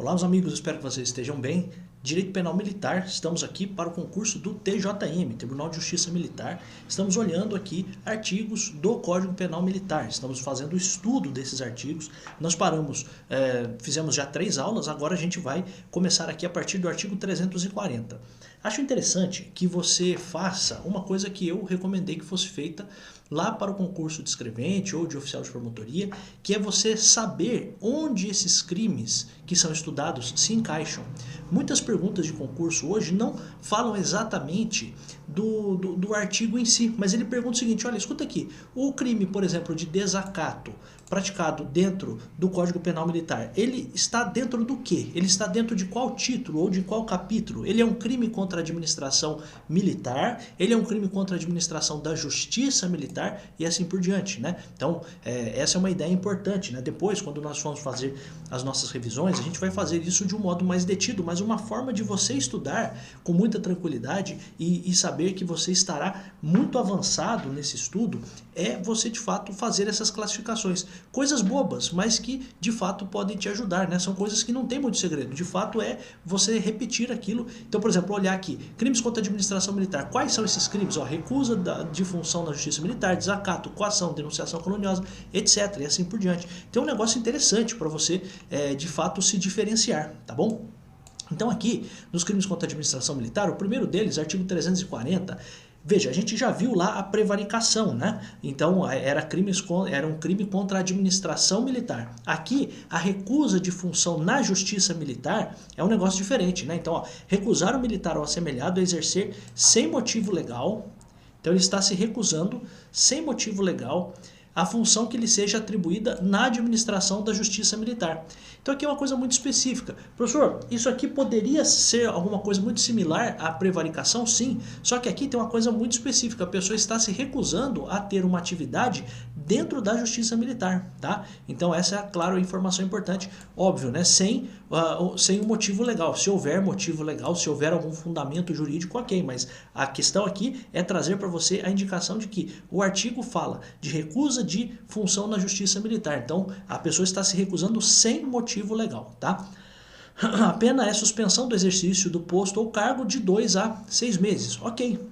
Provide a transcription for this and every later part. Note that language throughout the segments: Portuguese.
Olá, meus amigos, espero que vocês estejam bem. Direito Penal Militar, estamos aqui para o concurso do TJM, Tribunal de Justiça Militar. Estamos olhando aqui artigos do Código Penal Militar, estamos fazendo o estudo desses artigos. Nós fizemos já 3 aulas, agora a gente vai começar aqui a partir do artigo 340. Acho interessante que você faça uma coisa que eu recomendei que fosse feita lá para o concurso de escrevente ou de oficial de promotoria, que é você saber onde esses crimes que são estudados se encaixam. Muitas perguntas de concurso hoje não falam exatamente do artigo em si, mas ele pergunta o seguinte: olha, escuta aqui, o crime, por exemplo, de desacato praticado dentro do Código Penal Militar, ele está dentro do quê? Ele está dentro de qual título ou de qual capítulo? Ele é um crime contra a administração militar, ele é um crime contra a administração da justiça militar e assim por diante, né? Então, essa é uma ideia importante, né? Depois, quando nós formos fazer as nossas revisões, a gente vai fazer isso de um modo mais detido, mas uma forma de você estudar com muita tranquilidade e saber que você estará muito avançado nesse estudo é você, de fato, fazer essas classificações. Coisas bobas, mas que, de fato, podem te ajudar, né? São coisas que não tem muito segredo. De fato, é você repetir aquilo. Então, por exemplo, olhar aqui, crimes contra a administração militar. Quais são esses crimes? Recusa de função na justiça militar, desacato, coação, denunciação caluniosa, etc. E assim por diante. Então, é um negócio interessante para você, de fato, se diferenciar, tá bom? Então aqui, nos crimes contra a administração militar, o primeiro deles, artigo 340, veja, a gente já viu lá a prevaricação, né? Então era um crime contra a administração militar. Aqui, a recusa de função na justiça militar é um negócio diferente, né? Então, recusar o militar ou assemelhado a exercer sem motivo legal. Então ele está se recusando sem motivo legal a função que lhe seja atribuída na administração da justiça militar. Então aqui é uma coisa muito específica. Professor, isso aqui poderia ser alguma coisa muito similar à prevaricação? Sim, só que aqui tem uma coisa muito específica. A pessoa está se recusando a ter uma atividade dentro da justiça militar, tá? Então essa é, claro, a informação importante, óbvio, né? Sem um motivo legal. Se houver motivo legal, se houver algum fundamento jurídico, ok, mas a questão aqui é trazer para você a indicação de que o artigo fala de recusa de função na justiça militar. Então, a pessoa está se recusando sem motivo legal, tá? A pena é suspensão do exercício do posto ou cargo de 2 a 6 meses. Ok.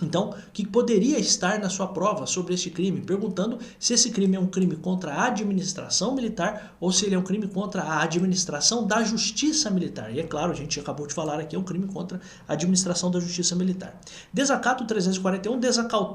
Então, o que poderia estar na sua prova sobre este crime? Perguntando se esse crime é um crime contra a administração militar ou se ele é um crime contra a administração da justiça militar. E é claro, a gente acabou de falar aqui, é um crime contra a administração da justiça militar. Desacato 341,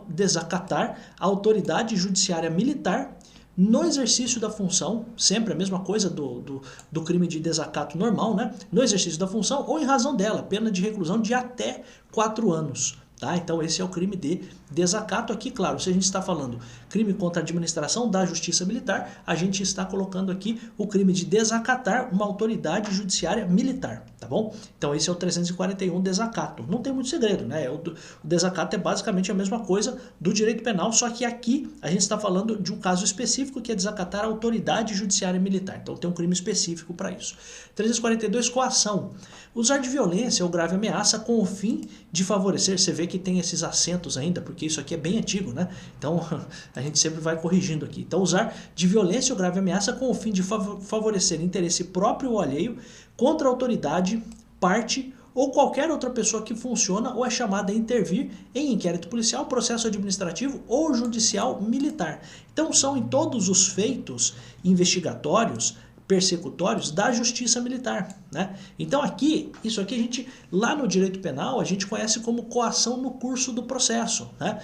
desacatar a autoridade judiciária militar no exercício da função, sempre a mesma coisa do crime de desacato normal, né? No exercício da função ou em razão dela, pena de reclusão de até 4 anos. Tá? Então esse é o crime de desacato. Aqui, claro, se a gente está falando crime contra a administração da justiça militar, a gente está colocando aqui o crime de desacatar uma autoridade judiciária militar, tá bom? Então esse é o 341, desacato. Não tem muito segredo, né? O desacato é basicamente a mesma coisa do direito penal, só que aqui a gente está falando de um caso específico que é desacatar a autoridade judiciária militar. Então tem um crime específico para isso. 342, coação. Usar de violência ou grave ameaça com o fim de favorecer. Você vê que tem esses acentos ainda, porque isso aqui é bem antigo, né? Então a gente sempre vai corrigindo aqui. Então, usar de violência ou grave ameaça com o fim de favorecer interesse próprio ou alheio contra a autoridade, parte ou qualquer outra pessoa que funciona ou é chamada a intervir em inquérito policial, processo administrativo ou judicial militar. Então, são em todos os feitos investigatórios, persecutórios da justiça militar, né? Então aqui, isso aqui a gente, lá no direito penal, a gente conhece como coação no curso do processo, né?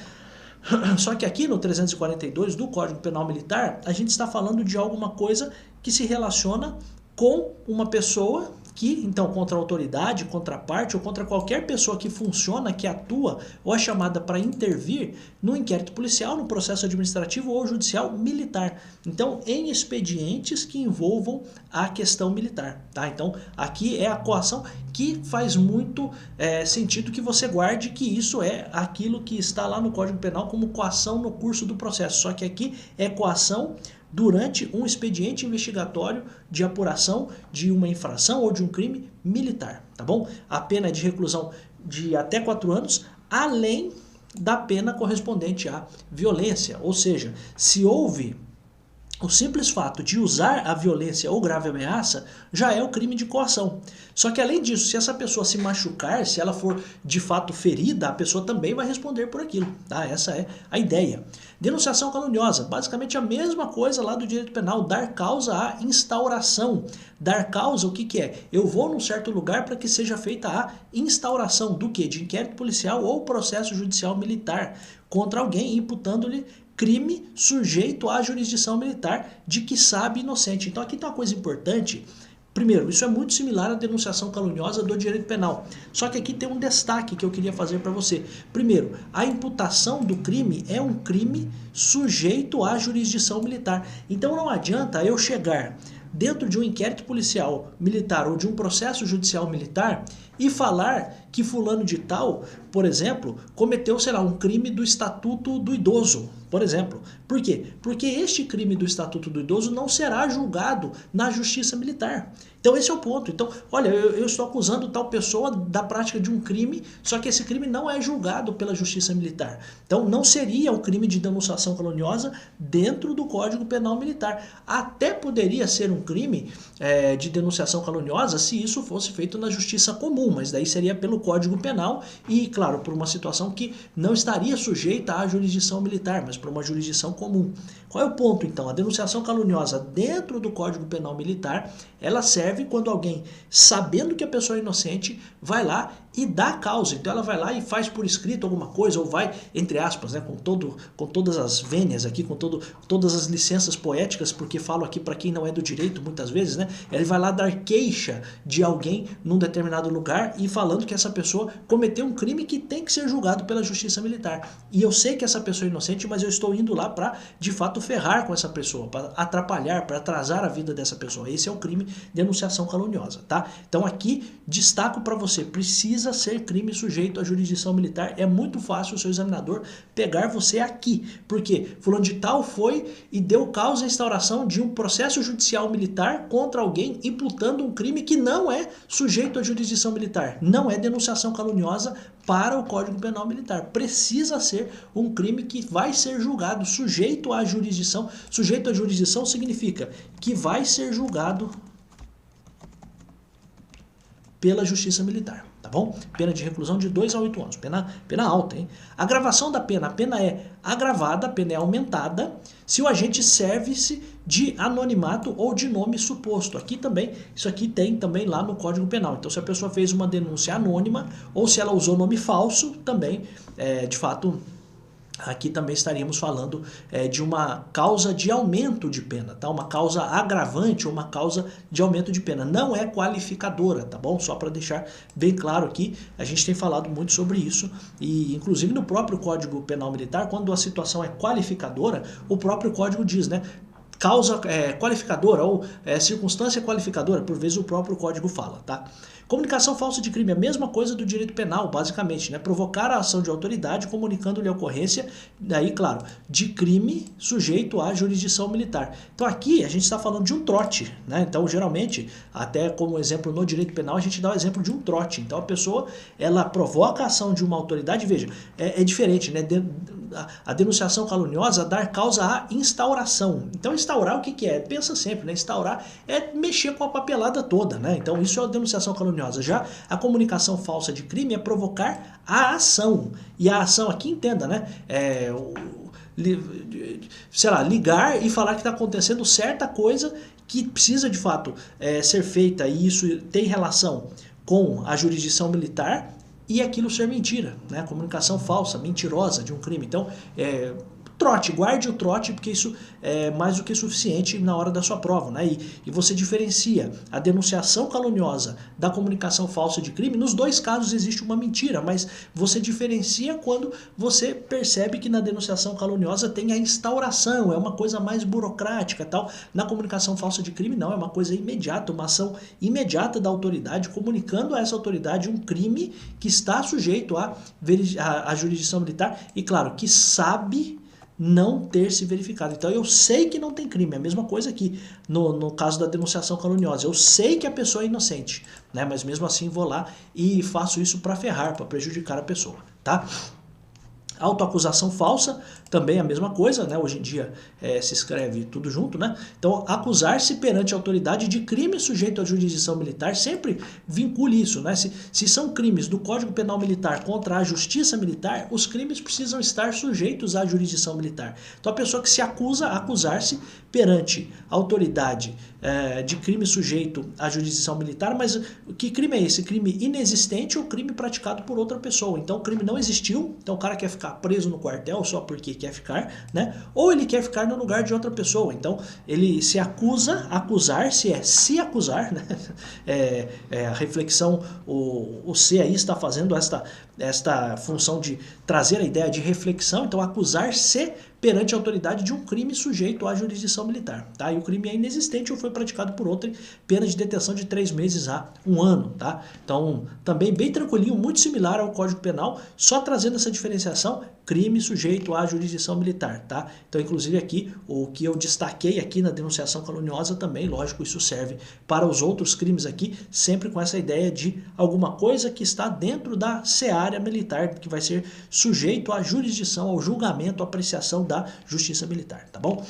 Só que aqui no 342 do Código Penal Militar, a gente está falando de alguma coisa que se relaciona com uma pessoa que, então, contra a autoridade, contra a parte ou contra qualquer pessoa que funciona, que atua ou é chamada para intervir no inquérito policial, no processo administrativo ou judicial militar. Então, em expedientes que envolvam a questão militar, tá? Então, aqui é a coação que faz muito sentido que você guarde que isso é aquilo que está lá no Código Penal como coação no curso do processo. Só que aqui é coação durante um expediente investigatório de apuração de uma infração ou de um crime militar, tá bom? A pena é de reclusão de até 4 anos, além da pena correspondente à violência. Ou seja, se houve o simples fato de usar a violência ou grave ameaça já é o crime de coação. Só que além disso, se essa pessoa se machucar, se ela for de fato ferida, a pessoa também vai responder por aquilo. Tá? Essa é a ideia. Denunciação caluniosa, basicamente a mesma coisa lá do direito penal, dar causa à instauração. Dar causa, o que que é? Eu vou num certo lugar para que seja feita a instauração do quê? De inquérito policial ou processo judicial militar contra alguém, imputando-lhe crime sujeito à jurisdição militar de que sabe inocente. Então aqui tem uma coisa importante. Primeiro, isso é muito similar à denunciação caluniosa do direito penal. Só que aqui tem um destaque que eu queria fazer para você. Primeiro, a imputação do crime é um crime sujeito à jurisdição militar. Então não adianta eu chegar dentro de um inquérito policial militar ou de um processo judicial militar e falar que fulano de tal, por exemplo, cometeu, sei lá, um crime do Estatuto do Idoso, por exemplo. Por quê? Porque este crime do Estatuto do Idoso não será julgado na justiça militar. Então esse é o ponto. Então, olha, eu estou acusando tal pessoa da prática de um crime, só que esse crime não é julgado pela justiça militar. Então não seria o crime de denunciação caluniosa dentro do Código Penal Militar. Até poderia ser um crime de denunciação caluniosa se isso fosse feito na justiça comum, mas daí seria pelo Código Penal e, claro, por uma situação que não estaria sujeita à jurisdição militar, mas por uma jurisdição comum. Qual é o ponto, então? A denunciação caluniosa dentro do Código Penal Militar, ela serve quando alguém, sabendo que a pessoa é inocente, vai lá e dá a causa. Então ela vai lá e faz por escrito alguma coisa, ou vai, entre aspas, né, com todas as vênias aqui, todas as licenças poéticas, porque falo aqui para quem não é do direito muitas vezes, né? Ele vai lá dar queixa de alguém num determinado lugar e falando que essa pessoa cometeu um crime que tem que ser julgado pela justiça militar. E eu sei que essa pessoa é inocente, mas eu estou indo lá para, de fato, ferrar com essa pessoa, para atrapalhar, para atrasar a vida dessa pessoa. Esse é o crime de denunciação caluniosa, tá? Então aqui, destaco para você, precisa ser crime sujeito à jurisdição militar. É muito fácil o seu examinador pegar você aqui. Por quê? Fulano de tal foi e deu causa à instauração de um processo judicial militar contra alguém imputando um crime que não é sujeito à jurisdição militar. Não é denunciação caluniosa para o Código Penal Militar. Precisa ser um crime que vai ser julgado sujeito à jurisdição. Sujeito à jurisdição significa que vai ser julgado pela Justiça Militar, tá bom? Pena de reclusão de 2 a 8 anos, pena alta, hein? A agravação da pena, a pena é agravada, a pena é aumentada, se o agente serve-se de anonimato ou de nome suposto. Aqui também, isso aqui tem também lá no Código Penal. Então, se a pessoa fez uma denúncia anônima ou se ela usou nome falso, também, de fato, aqui também estaríamos falando de uma causa de aumento de pena, tá? Uma causa agravante ou uma causa de aumento de pena. Não é qualificadora, tá bom? Só para deixar bem claro aqui, a gente tem falado muito sobre isso e inclusive no próprio Código Penal Militar, quando a situação é qualificadora, o próprio código diz, né? Causa qualificadora ou circunstância qualificadora, por vezes o próprio código fala, tá? Comunicação falsa de crime, a mesma coisa do direito penal, basicamente, né? Provocar a ação de autoridade comunicando-lhe a ocorrência, daí, claro, de crime sujeito à jurisdição militar. Então aqui a gente está falando de um trote, né? Então, geralmente, até como exemplo no direito penal, a gente dá o exemplo de um trote. Então a pessoa, ela provoca a ação de uma autoridade, veja, é diferente, né? A denunciação caluniosa dar causa à instauração. Então instaurar o que é? Pensa sempre, né? Instaurar é mexer com a papelada toda, né? Então isso é a denunciação caluniosa. Já a comunicação falsa de crime é provocar a ação. E a ação aqui, entenda, né? Sei lá, ligar e falar que está acontecendo certa coisa que precisa de fato ser feita e isso tem relação com a jurisdição militar e aquilo ser mentira, né? Comunicação falsa, mentirosa de um crime. Então, trote, guarde o trote, porque isso é mais do que suficiente na hora da sua prova, né? E você diferencia a denunciação caluniosa da comunicação falsa de crime. Nos dois casos existe uma mentira, mas você diferencia quando você percebe que na denunciação caluniosa tem a instauração, é uma coisa mais burocrática, tal. Na comunicação falsa de crime não, é uma coisa imediata, uma ação imediata da autoridade, comunicando a essa autoridade um crime que está sujeito à jurisdição militar e, claro, que sabe não ter se verificado. Então eu sei que não tem crime, é a mesma coisa aqui no caso da denunciação caluniosa. Eu sei que a pessoa é inocente, né? Mas mesmo assim vou lá e faço isso para ferrar, para prejudicar a pessoa, tá? Autoacusação falsa, também a mesma coisa, né? Hoje em dia se escreve tudo junto, né? Então, acusar-se perante a autoridade de crime sujeito à jurisdição militar, sempre vincule isso, né? Se são crimes do Código Penal Militar contra a Justiça Militar, os crimes precisam estar sujeitos à jurisdição militar. Então, a pessoa que se acusa, acusar-se perante a autoridade de crime sujeito à jurisdição militar, mas que crime é esse? Crime inexistente ou crime praticado por outra pessoa. Então, o crime não existiu, então o cara quer ficar preso no quartel só porque quer ficar, né? Ou ele quer ficar no lugar de outra pessoa. Então, ele se acusa, acusar-se é se acusar, né? A reflexão, o C aí está fazendo esta função de trazer a ideia de reflexão. Então, acusar-se perante a autoridade de um crime sujeito à jurisdição militar, tá? E o crime é inexistente ou foi praticado por outra, pena de detenção de 3 meses a 1 ano, tá? Então, também bem tranquilinho, muito similar ao Código Penal, só trazendo essa diferenciação, crime sujeito à jurisdição militar, tá? Então, inclusive aqui, o que eu destaquei aqui na denunciação caluniosa também, lógico, isso serve para os outros crimes aqui, sempre com essa ideia de alguma coisa que está dentro da seara militar, que vai ser sujeito à jurisdição, ao julgamento, à apreciação da Justiça Militar, tá bom?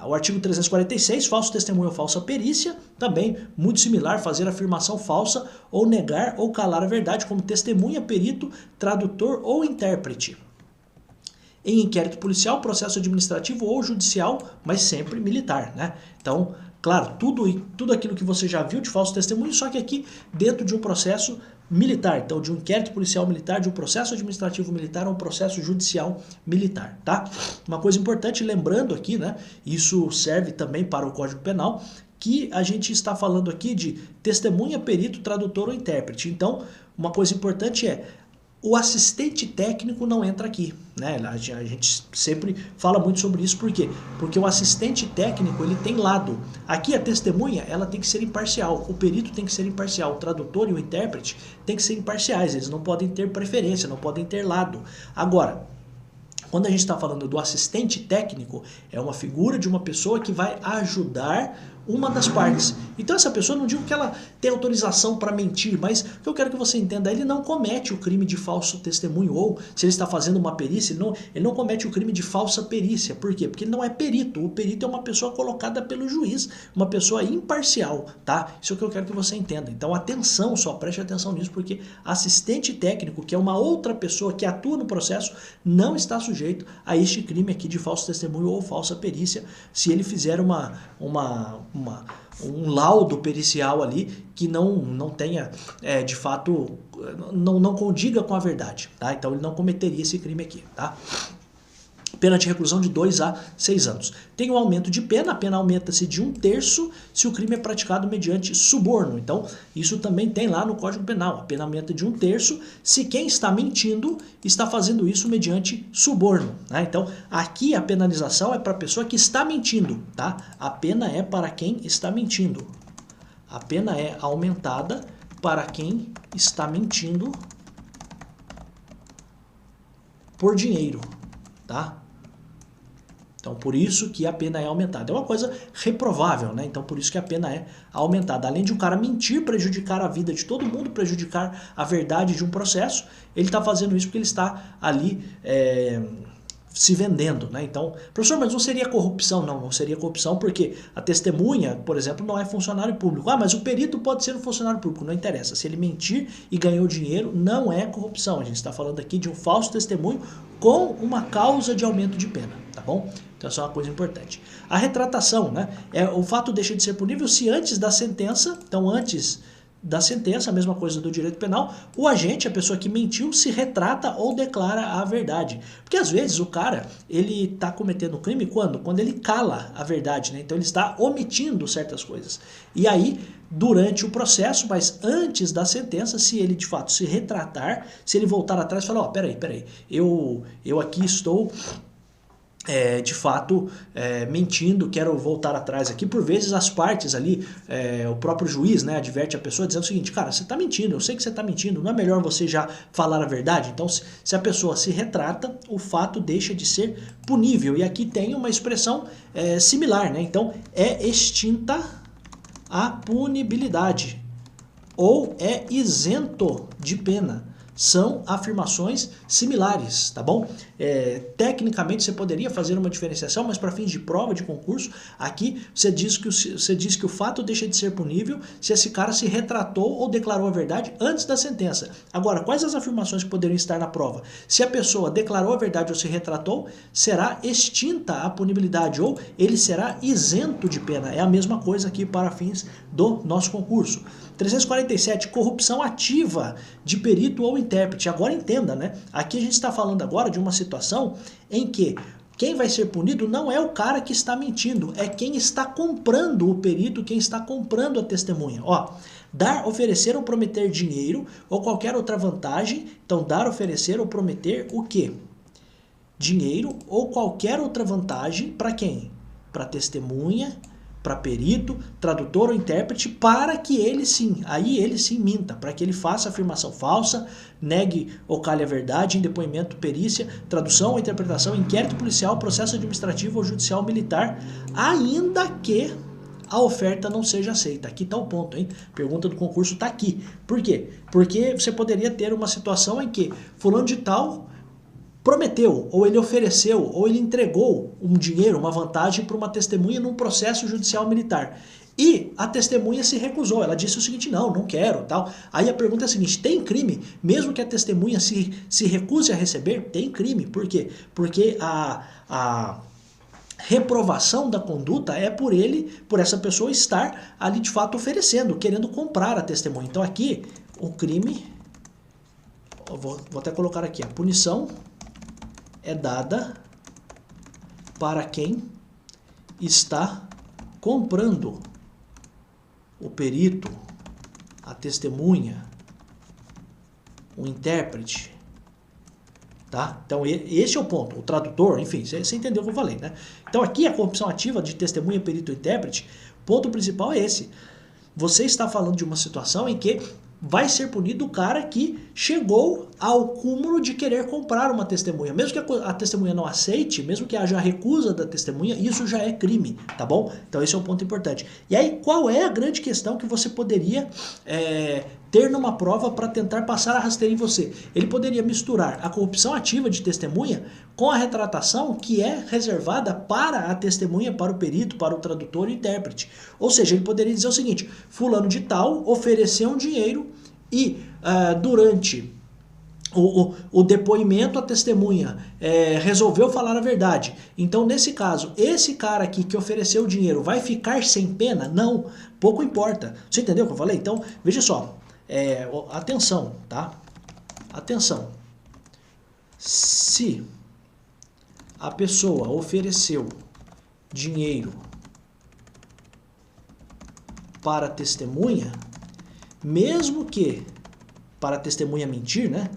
O artigo 346, falso testemunho ou falsa perícia, também muito similar, fazer afirmação falsa ou negar ou calar a verdade como testemunha, perito, tradutor ou intérprete. Em inquérito policial, processo administrativo ou judicial, mas sempre militar, né? Então, claro, tudo aquilo que você já viu de falso testemunho, só que aqui dentro de um processo militar, então de um inquérito policial militar, de um processo administrativo militar ou um processo judicial militar, tá? Uma coisa importante, lembrando aqui, né, isso serve também para o Código Penal, que a gente está falando aqui de testemunha, perito, tradutor ou intérprete. Então, uma coisa importante é, o assistente técnico não entra aqui, né? A gente sempre fala muito sobre isso, por quê? Porque o assistente técnico, ele tem lado. Aqui a testemunha, ela tem que ser imparcial, o perito tem que ser imparcial, o tradutor e o intérprete tem que ser imparciais, eles não podem ter preferência, não podem ter lado. Agora, quando a gente está falando do assistente técnico, é uma figura de uma pessoa que vai ajudar uma das partes. Então essa pessoa, não digo que ela tem autorização para mentir, mas o que eu quero que você entenda, ele não comete o crime de falso testemunho, ou se ele está fazendo uma perícia, ele não comete o crime de falsa perícia. Por quê? Porque ele não é perito. O perito é uma pessoa colocada pelo juiz, uma pessoa imparcial, tá? Isso é o que eu quero que você entenda. Então atenção, só preste atenção nisso, porque assistente técnico, que é uma outra pessoa que atua no processo, não está sujeito a este crime aqui de falso testemunho ou falsa perícia, se ele fizer um laudo pericial ali que não tenha, de fato, não condiga com a verdade, tá? Então ele não cometeria esse crime aqui, tá? Pena de reclusão de 2 a 6 anos. Tem um aumento de pena, a pena aumenta-se de 1/3 se o crime é praticado mediante suborno. Então, isso também tem lá no Código Penal. A pena aumenta de 1/3 se quem está mentindo está fazendo isso mediante suborno, né? Então, aqui a penalização é para a pessoa que está mentindo, tá? A pena é para quem está mentindo. A pena é aumentada para quem está mentindo por dinheiro, tá? Então, por isso que a pena é aumentada. É uma coisa reprovável, né? Então, por isso que a pena é aumentada. Além de um cara mentir, prejudicar a vida de todo mundo, prejudicar a verdade de um processo, ele está fazendo isso porque ele está ali se vendendo, né? Então, professor, mas não seria corrupção? Não seria corrupção porque a testemunha, por exemplo, não é funcionário público. Ah, mas o perito pode ser um funcionário público. Não interessa. Se ele mentir e ganhou dinheiro, não é corrupção. A gente está falando aqui de um falso testemunho com uma causa de aumento de pena, tá bom? Então, essa é uma coisa importante. A retratação, né? O fato deixa de ser punível se antes da sentença, então antes da sentença, a mesma coisa do direito penal, o agente, a pessoa que mentiu, se retrata ou declara a verdade. Porque às vezes o cara, ele está cometendo um crime quando? Quando ele cala a verdade, né? Então ele está omitindo certas coisas. E aí, durante o processo, mas antes da sentença, se ele de fato se retratar, se ele voltar atrás e falar, ó, peraí, eu aqui estou de fato mentindo, quero voltar atrás aqui. Por vezes as partes ali, o próprio juiz, né, adverte a pessoa dizendo o seguinte, cara, você está mentindo, eu sei que você está mentindo, não é melhor você já falar a verdade? Então, se a pessoa se retrata, o fato deixa de ser punível. E aqui tem uma expressão similar, né? Então, é extinta a punibilidade ou é isento de pena. São afirmações similares, tá bom? Tecnicamente você poderia fazer uma diferenciação, mas para fins de prova de concurso, aqui você diz que o fato deixa de ser punível se esse cara se retratou ou declarou a verdade antes da sentença. Agora, quais as afirmações que poderiam estar na prova? Se a pessoa declarou a verdade ou se retratou, será extinta a punibilidade ou ele será isento de pena. É a mesma coisa aqui para fins do nosso concurso. 347, corrupção ativa de perito ou intérprete. Agora entenda, né? Aqui a gente está falando agora de uma situação em que quem vai ser punido não é o cara que está mentindo, é quem está comprando o perito, quem está comprando a testemunha. Ó, dar, oferecer ou prometer dinheiro ou qualquer outra vantagem. Então, dar, oferecer ou prometer o quê? Dinheiro ou qualquer outra vantagem para quem? Para testemunha, para perito, tradutor ou intérprete, para que ele sim, aí ele sim minta, para que ele faça afirmação falsa, negue ou calhe a verdade em depoimento, perícia, tradução ou interpretação, inquérito policial, processo administrativo ou judicial militar, ainda que a oferta não seja aceita. Aqui está o ponto, hein? Pergunta do concurso está aqui. Por quê? Porque você poderia ter uma situação em que fulano de tal prometeu, ou ele ofereceu, ou ele entregou um dinheiro, uma vantagem para uma testemunha num processo judicial militar. E a testemunha se recusou, ela disse o seguinte, não quero, tal. Aí a pergunta é a seguinte, tem crime? Mesmo que a testemunha se recuse a receber, tem crime. Por quê? Porque a reprovação da conduta é por essa pessoa estar ali de fato oferecendo, querendo comprar a testemunha. Então aqui, o crime, vou até colocar aqui, a punição é dada para quem está comprando o perito, a testemunha, o intérprete, tá? Então esse é o ponto, o tradutor, enfim, você entendeu o que eu falei, né? Então aqui a corrupção ativa de testemunha, perito ou intérprete, ponto principal é esse. Você está falando de uma situação em que vai ser punido o cara que chegou ao cúmulo de querer comprar uma testemunha. Mesmo que a testemunha não aceite, mesmo que haja recusa da testemunha, isso já é crime, tá bom? Então esse é um ponto importante. E aí, qual é a grande questão que você poderia ter numa prova para tentar passar a rasteira em você? Ele poderia misturar a corrupção ativa de testemunha com a retratação que é reservada para a testemunha, para o perito, para o tradutor e intérprete. Ou seja, ele poderia dizer o seguinte, fulano de tal ofereceu um dinheiro e durante o depoimento, a testemunha resolveu falar a verdade. Então, nesse caso, esse cara aqui que ofereceu o dinheiro vai ficar sem pena? Não, pouco importa. Você entendeu o que eu falei? Então, veja só, atenção, tá? Atenção. Se a pessoa ofereceu dinheiro para a testemunha, mesmo que, para a testemunha mentir, né?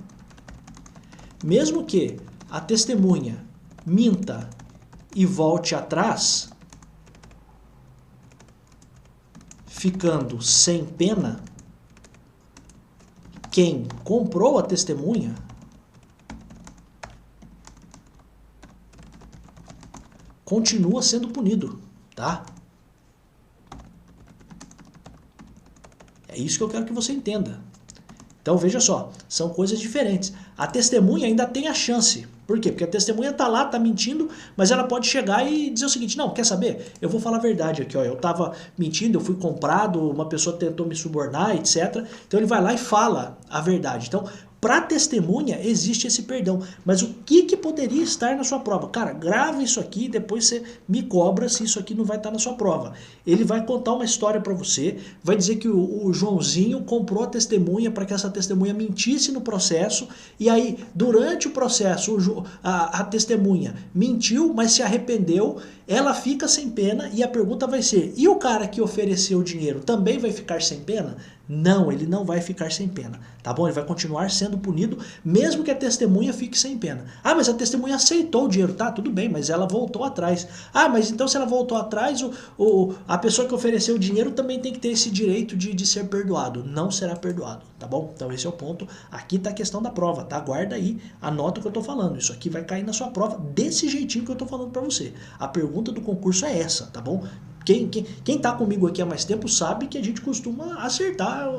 Mesmo que a testemunha minta e volte atrás, ficando sem pena, quem comprou a testemunha continua sendo punido, tá? É isso que eu quero que você entenda. Então veja só, são coisas diferentes. A testemunha ainda tem a chance. Por quê? Porque a testemunha tá lá, tá mentindo, mas ela pode chegar e dizer o seguinte, não, quer saber? Eu vou falar a verdade aqui, ó, eu tava mentindo, eu fui comprado, uma pessoa tentou me subornar, etc. Então ele vai lá e fala a verdade. Então, para testemunha existe esse perdão, mas o que poderia estar na sua prova? Cara, grave isso aqui e depois você me cobra se isso aqui não vai estar na sua prova. Ele vai contar uma história para você, vai dizer que o Joãozinho comprou a testemunha para que essa testemunha mentisse no processo, e aí durante o processo a testemunha mentiu, mas se arrependeu, ela fica sem pena e a pergunta vai ser, e o cara que ofereceu o dinheiro também vai ficar sem pena? Não, ele não vai ficar sem pena, tá bom? Ele vai continuar sendo punido, mesmo que a testemunha fique sem pena. Ah, mas a testemunha aceitou o dinheiro, tá? Tudo bem, mas ela voltou atrás. Ah, mas então se ela voltou atrás, a pessoa que ofereceu o dinheiro também tem que ter esse direito de ser perdoado. Não será perdoado, tá bom? Então esse é o ponto. Aqui tá a questão da prova, tá? Guarda aí, anota o que eu tô falando. Isso aqui vai cair na sua prova desse jeitinho que eu tô falando pra você. A pergunta do concurso é essa, tá bom? Quem tá comigo aqui há mais tempo sabe que a gente costuma acertar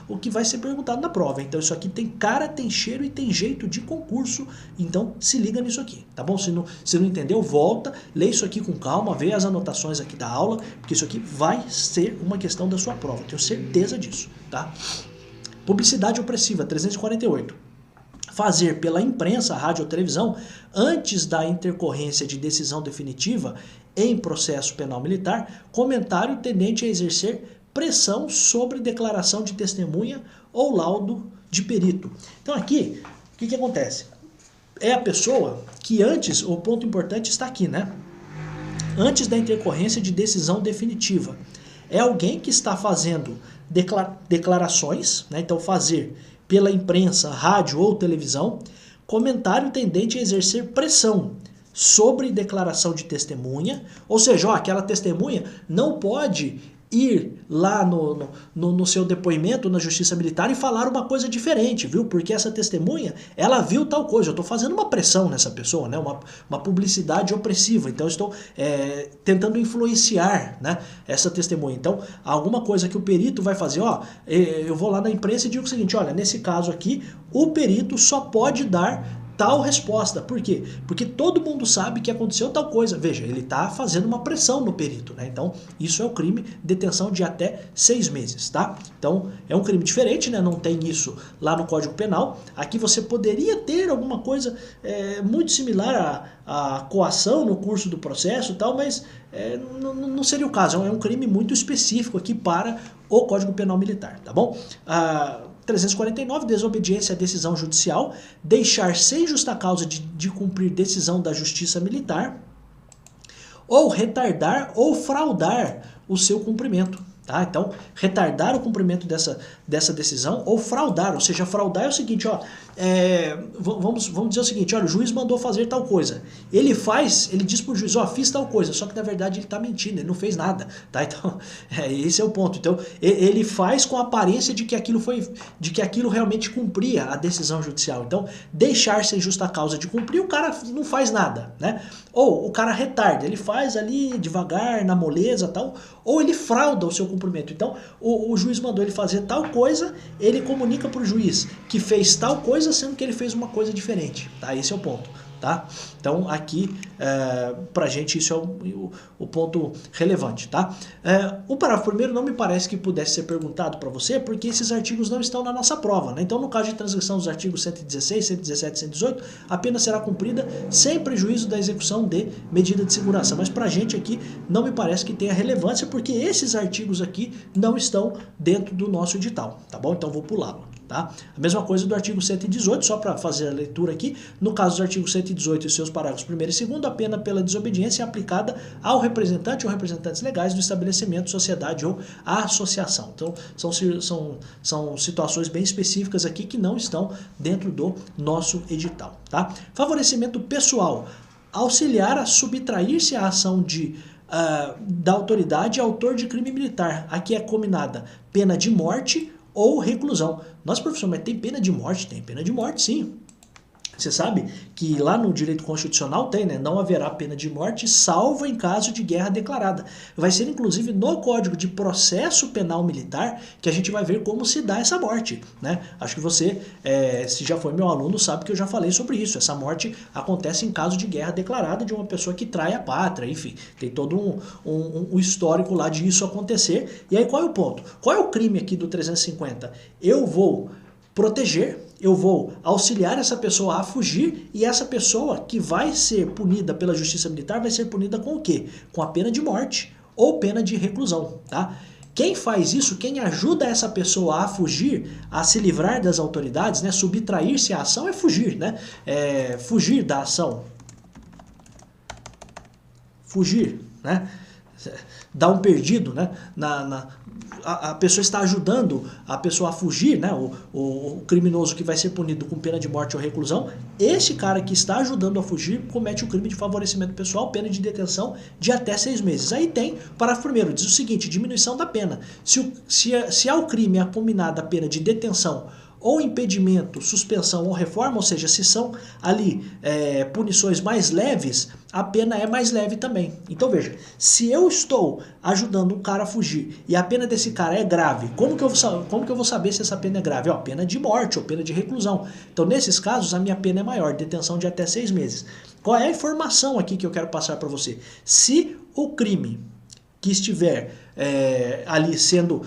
o que vai ser perguntado na prova. Então isso aqui tem cara, tem cheiro e tem jeito de concurso. Então se liga nisso aqui, tá bom? Se não entendeu, volta, lê isso aqui com calma, vê as anotações aqui da aula, porque isso aqui vai ser uma questão da sua prova, tenho certeza disso, tá? Publicidade opressiva, 348. Fazer pela imprensa, rádio ou televisão, antes da intercorrência de decisão definitiva em processo penal militar, comentário tendente a exercer pressão sobre declaração de testemunha ou laudo de perito. Então aqui, o que acontece? É a pessoa que antes, o ponto importante está aqui, né? Antes da intercorrência de decisão definitiva. É alguém que está fazendo declarações, né? Então fazer pela imprensa, rádio ou televisão, comentário tendente a exercer pressão sobre declaração de testemunha, ou seja, aquela testemunha não pode ir lá no seu depoimento na Justiça Militar e falar uma coisa diferente, viu? Porque essa testemunha, ela viu tal coisa. Eu estou fazendo uma pressão nessa pessoa, né? Uma publicidade opressiva. Então, eu estou tentando influenciar, né, essa testemunha. Então, alguma coisa que o perito vai fazer, eu vou lá na imprensa e digo o seguinte, olha, nesse caso aqui, o perito só pode dar tal resposta. Por quê? Porque todo mundo sabe que aconteceu tal coisa. Veja, ele está fazendo uma pressão no perito, né? Então, isso é o crime, detenção de até 6 meses, tá? Então, é um crime diferente, né? Não tem isso lá no Código Penal. Aqui você poderia ter alguma coisa muito similar à coação no curso do processo e tal, mas não seria o caso. É um crime muito específico aqui para o Código Penal Militar, tá bom? 349, desobediência à decisão judicial, deixar sem justa causa de cumprir decisão da Justiça Militar, ou retardar ou fraudar o seu cumprimento. Tá? Então, retardar o cumprimento dessa decisão ou fraudar, ou seja, fraudar é o seguinte, vamos dizer o seguinte, olha, o juiz mandou fazer tal coisa, ele diz pro juiz, fiz tal coisa, só que na verdade ele está mentindo, ele não fez nada, tá? Então, esse é o ponto. Então, ele faz com a aparência de que aquilo realmente cumpria a decisão judicial. Então, deixar sem justa causa de cumprir, o cara não faz nada, né? Ou o cara retarda, ele faz ali devagar, na moleza, tal, ou ele frauda o seu cumprimento. Então, o juiz mandou ele fazer tal coisa, ele comunica para o juiz que fez tal coisa, sendo que ele fez uma coisa diferente. Tá? Esse é o ponto. Tá? Então, aqui, pra gente, isso é o ponto relevante. Tá? O parágrafo primeiro não me parece que pudesse ser perguntado para você, porque esses artigos não estão na nossa prova. Né? Então, no caso de transgressão dos artigos 116, 117 e 118, a pena será cumprida sem prejuízo da execução de medida de segurança. Mas pra gente aqui, não me parece que tenha relevância, porque esses artigos aqui não estão dentro do nosso edital. Tá bom? Então, vou pulá-lo. Tá? A mesma coisa do artigo 118, só para fazer a leitura aqui, no caso do artigo 118 e seus parágrafos 1º e 2º, a pena pela desobediência é aplicada ao representante ou representantes legais do estabelecimento, sociedade ou associação. Então, são situações bem específicas aqui que não estão dentro do nosso edital. Tá? Favorecimento pessoal, auxiliar a subtrair-se à ação da autoridade autor de crime militar. Aqui é combinada pena de morte ou reclusão. Nossa, professor, mas tem pena de morte? Tem pena de morte, sim. Você sabe que lá no direito constitucional tem, né? Não haverá pena de morte, salvo em caso de guerra declarada. Vai ser, inclusive, no Código de Processo Penal Militar que a gente vai ver como se dá essa morte, né? Acho que você, se já foi meu aluno, sabe que eu já falei sobre isso. Essa morte acontece em caso de guerra declarada de uma pessoa que trai a pátria, enfim. Tem todo um histórico lá de isso acontecer. E aí, qual é o ponto? Qual é o crime aqui do 350? Eu vou proteger, eu vou auxiliar essa pessoa a fugir, e essa pessoa que vai ser punida pela Justiça Militar vai ser punida com o quê? Com a pena de morte ou pena de reclusão, tá? Quem faz isso, quem ajuda essa pessoa a fugir, a se livrar das autoridades, né, subtrair-se à ação é fugir, né? Fugir da ação. Fugir, né? Dar um perdido, né? A pessoa está ajudando a pessoa a fugir, né? O criminoso que vai ser punido com pena de morte ou reclusão, esse cara que está ajudando a fugir comete o crime de favorecimento pessoal, pena de detenção de até 6 meses. Aí tem, parágrafo 1º, diz o seguinte, diminuição da pena. Se ao crime é combinada a pena de detenção ou impedimento, suspensão ou reforma, ou seja, se são ali punições mais leves, a pena é mais leve também. Então veja, se eu estou ajudando um cara a fugir e a pena desse cara é grave, como que eu vou saber se essa pena é grave? Ó, pena de morte ou pena de reclusão. Então nesses casos a minha pena é maior, detenção de até 6 meses. Qual é a informação aqui que eu quero passar para você? Se o crime que estiver ali sendo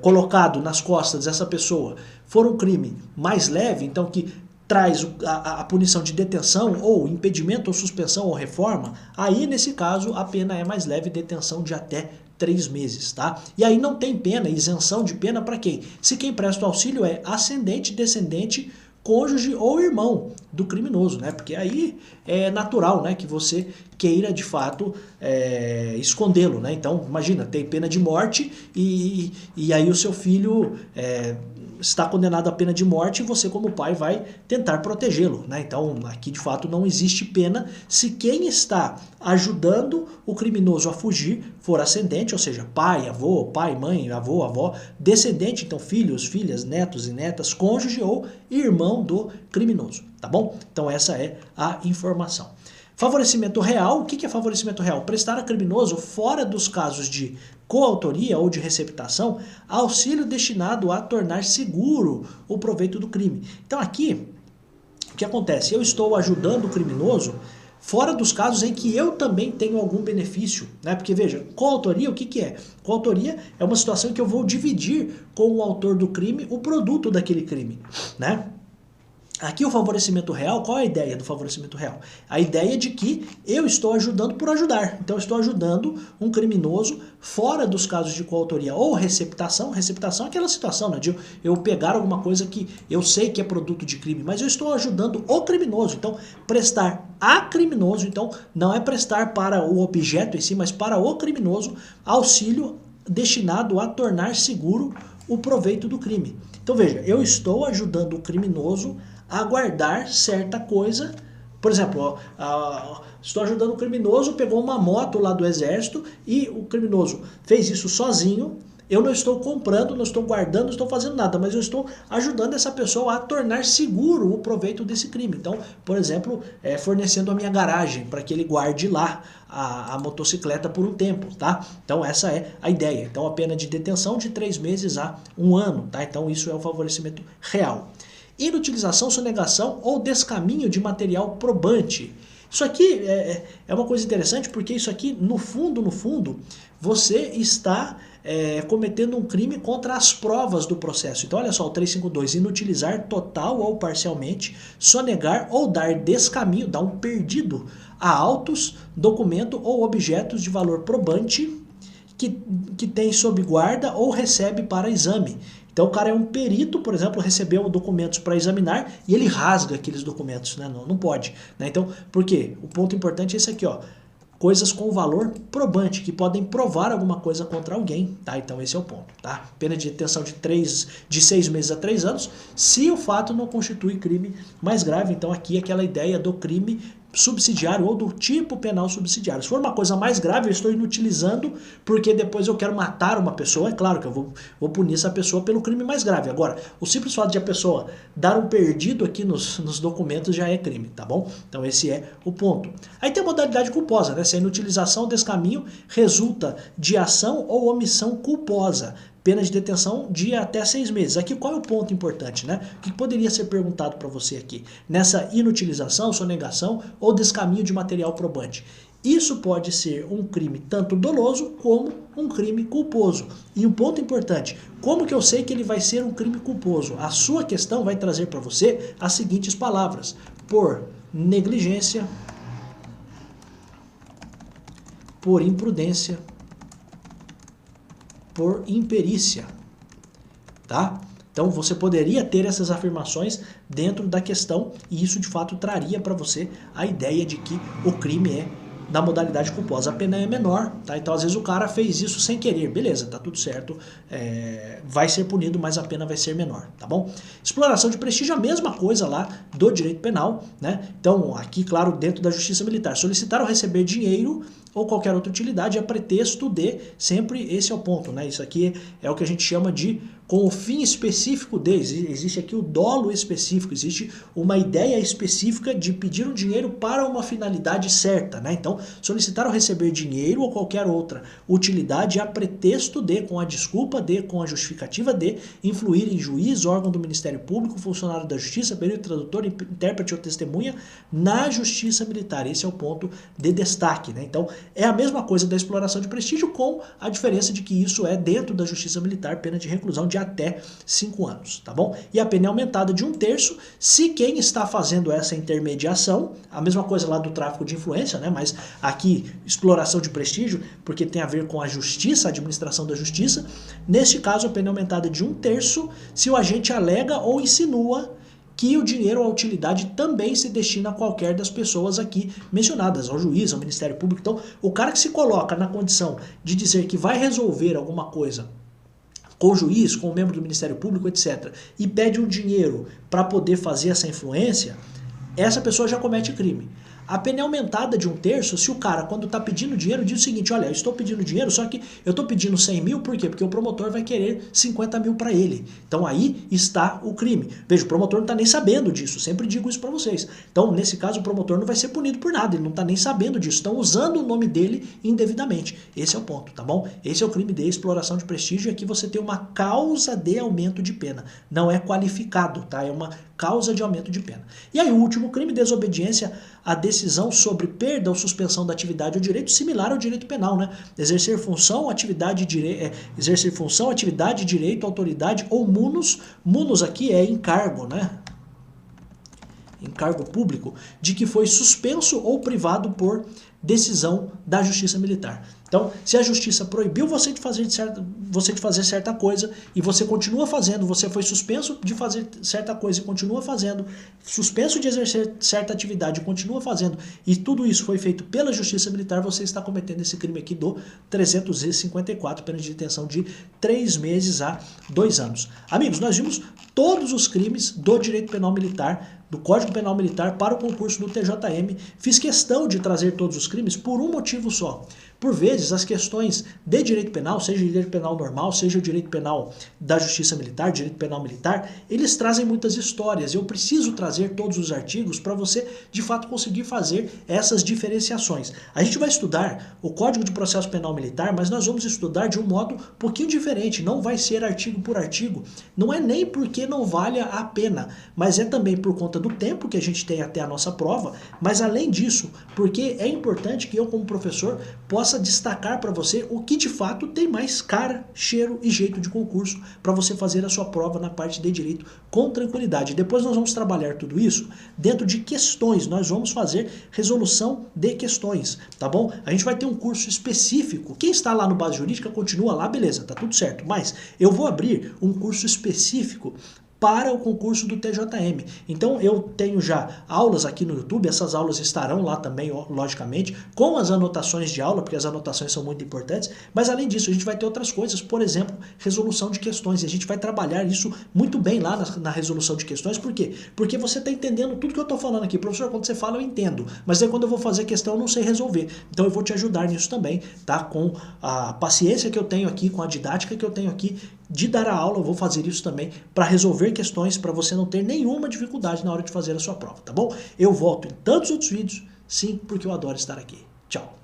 colocado nas costas dessa pessoa for um crime mais leve, então que traz a punição de detenção ou impedimento ou suspensão ou reforma, aí nesse caso a pena é mais leve, detenção de até 3 meses, tá? E aí não tem pena, isenção de pena para quem? Se quem presta o auxílio é ascendente, descendente, cônjuge ou irmão do criminoso, né? Porque aí é natural, né, que você queira de fato escondê-lo, né? Então imagina, tem pena de morte e aí o seu filho está condenado à pena de morte e você como pai vai tentar protegê-lo, né? Então aqui de fato não existe pena se quem está ajudando o criminoso a fugir for ascendente, ou seja, pai, avô, pai, mãe, avô, avó, descendente, então filhos, filhas, netos e netas, cônjuge ou irmão do criminoso, tá bom? Então essa é a informação. Favorecimento real, o que é favorecimento real? Prestar a criminoso, fora dos casos de coautoria ou de receptação, auxílio destinado a tornar seguro o proveito do crime. Então aqui, o que acontece? Eu estou ajudando o criminoso fora dos casos em que eu também tenho algum benefício, né? Porque veja, coautoria, o que é? Coautoria é uma situação em que eu vou dividir com o autor do crime o produto daquele crime, né? Aqui o favorecimento real, qual é a ideia do favorecimento real? A ideia de que eu estou ajudando por ajudar. Então eu estou ajudando um criminoso fora dos casos de coautoria ou receptação. Receptação é aquela situação, né, de eu pegar alguma coisa que eu sei que é produto de crime, mas eu estou ajudando o criminoso. Então prestar a criminoso, então não é prestar para o objeto em si, mas para o criminoso auxílio destinado a tornar seguro o proveito do crime. Então veja, eu estou ajudando o criminoso a guardar certa coisa. Por exemplo, estou ajudando o criminoso, pegou uma moto lá do exército e o criminoso fez isso sozinho. Eu não estou comprando, não estou guardando, não estou fazendo nada, mas eu estou ajudando essa pessoa a tornar seguro o proveito desse crime. Então, por exemplo, fornecendo a minha garagem para que ele guarde lá a motocicleta por um tempo, tá? Então essa é a ideia. Então a pena de detenção de 3 meses a 1 ano, tá? Então isso é o favorecimento real. Inutilização, sonegação ou descaminho de material probante. Isso aqui é uma coisa interessante porque isso aqui, no fundo, você está cometendo um crime contra as provas do processo. Então olha só, o 352, inutilizar total ou parcialmente, sonegar ou dar descaminho, dar um perdido a autos, documento ou objetos de valor probante que tem sob guarda ou recebe para exame. Então o cara é um perito, por exemplo, recebeu documentos para examinar e ele rasga aqueles documentos, né? Não pode, né? Então, por quê? O ponto importante é esse aqui, ó. Coisas com valor probante, que podem provar alguma coisa contra alguém, tá? Então esse é o ponto, tá? Pena de detenção de 6 meses a 3 anos, se o fato não constitui crime mais grave. Então aqui é aquela ideia do crime subsidiário ou do tipo penal subsidiário. Se for uma coisa mais grave, eu estou inutilizando porque depois eu quero matar uma pessoa, é claro que eu vou punir essa pessoa pelo crime mais grave. Agora, o simples fato de a pessoa dar um perdido aqui nos documentos já é crime, tá bom? Então esse é o ponto. Aí tem a modalidade culposa, né? Se a inutilização desse caminho resulta de ação ou omissão culposa. Pena de detenção de até 6 meses. Aqui qual é o ponto importante, né? O que poderia ser perguntado para você aqui? Nessa inutilização, sonegação ou descaminho de material probante. Isso pode ser um crime tanto doloso como um crime culposo. E um ponto importante, como que eu sei que ele vai ser um crime culposo? A sua questão vai trazer para você as seguintes palavras: por negligência, por imprudência, por imperícia, tá? Então você poderia ter essas afirmações dentro da questão e isso de fato traria para você a ideia de que o crime é da modalidade culposa, a pena é menor, tá? Então às vezes o cara fez isso sem querer, beleza, tá tudo certo, vai ser punido, mas a pena vai ser menor, tá bom? Exploração de prestígio, a mesma coisa lá do direito penal, né? Então aqui, claro, dentro da justiça militar, solicitar ou receber dinheiro ou qualquer outra utilidade a pretexto de, sempre esse é o ponto, né? Isso aqui é o que a gente chama de com o fim específico de, existe aqui o dolo específico, existe uma ideia específica de pedir um dinheiro para uma finalidade certa, né? Então, solicitar ou receber dinheiro ou qualquer outra utilidade a pretexto de, com a desculpa de, com a justificativa de, influir em juiz, órgão do Ministério Público, funcionário da Justiça, perito, tradutor, intérprete ou testemunha na Justiça Militar. Esse é o ponto de destaque, né? Então, é a mesma coisa da exploração de prestígio, com a diferença de que isso é dentro da Justiça Militar, pena de reclusão de até 5 anos, tá bom? E a pena é aumentada de 1/3 se quem está fazendo essa intermediação, a mesma coisa lá do tráfico de influência, né? Mas aqui, exploração de prestígio, porque tem a ver com a justiça, a administração da justiça. Neste caso, a pena é aumentada de 1/3 se o agente alega ou insinua que o dinheiro ou a utilidade também se destina a qualquer das pessoas aqui mencionadas, ao juiz, ao Ministério Público. Então, o cara que se coloca na condição de dizer que vai resolver alguma coisa com o juiz, com o membro do Ministério Público, etc., e pede um dinheiro para poder fazer essa influência, essa pessoa já comete crime. A pena é aumentada de 1/3 se o cara, quando está pedindo dinheiro, diz o seguinte: olha, eu estou pedindo dinheiro, só que eu estou pedindo 100 mil, por quê? Porque o promotor vai querer 50 mil para ele. Então aí está o crime. Veja, o promotor não está nem sabendo disso, sempre digo isso para vocês. Então, nesse caso, o promotor não vai ser punido por nada, ele não está nem sabendo disso, estão usando o nome dele indevidamente. Esse é o ponto, tá bom? Esse é o crime de exploração de prestígio, e aqui você tem uma causa de aumento de pena. Não é qualificado, tá? É uma causa de aumento de pena. E aí o último crime, desobediência à decisão sobre perda ou suspensão da atividade ou direito, similar ao direito penal, né? Exercer função, atividade, direito, autoridade ou munus. Munus aqui é encargo, né? Encargo público, de que foi suspenso ou privado por decisão da Justiça Militar. Então, se a Justiça proibiu você de fazer certa coisa e você continua fazendo, você foi suspenso de fazer certa coisa e continua fazendo, suspenso de exercer certa atividade e continua fazendo, e tudo isso foi feito pela Justiça Militar, você está cometendo esse crime aqui do 354, pena de detenção de 3 meses a 2 anos. Amigos, nós vimos todos os crimes do direito penal militar, do Código Penal Militar, para o concurso do TJM. Fiz questão de trazer todos os crimes por um motivo só. Por vezes, as questões de direito penal, seja direito penal normal, seja o direito penal da Justiça Militar, direito penal militar, eles trazem muitas histórias. Eu preciso trazer todos os artigos para você, de fato, conseguir fazer essas diferenciações. A gente vai estudar o Código de Processo Penal Militar, mas nós vamos estudar de um modo um pouquinho diferente. Não vai ser artigo por artigo. Não é nem porque não valha a pena, mas é também por conta do tempo que a gente tem até a nossa prova, mas além disso, porque é importante que eu, como professor, possa destacar para você o que de fato tem mais cara, cheiro e jeito de concurso para você fazer a sua prova na parte de direito com tranquilidade. Depois nós vamos trabalhar tudo isso dentro de questões, nós vamos fazer resolução de questões, tá bom? A gente vai ter um curso específico, quem está lá no Base Jurídica continua lá, beleza, tá tudo certo, mas eu vou abrir um curso específico para o concurso do TJM. Então eu tenho já aulas aqui no YouTube, essas aulas estarão lá também, logicamente, com as anotações de aula, porque as anotações são muito importantes, mas além disso a gente vai ter outras coisas, por exemplo, resolução de questões, e a gente vai trabalhar isso muito bem lá na resolução de questões. Por quê? Porque você está entendendo tudo que eu estou falando aqui. Professor, quando você fala eu entendo, mas aí quando eu vou fazer questão eu não sei resolver. Então eu vou te ajudar nisso também, tá? Com a paciência que eu tenho aqui, com a didática que eu tenho aqui, de dar a aula, eu vou fazer isso também para resolver questões, para você não ter nenhuma dificuldade na hora de fazer a sua prova, tá bom? Eu volto em tantos outros vídeos, sim, porque eu adoro estar aqui. Tchau!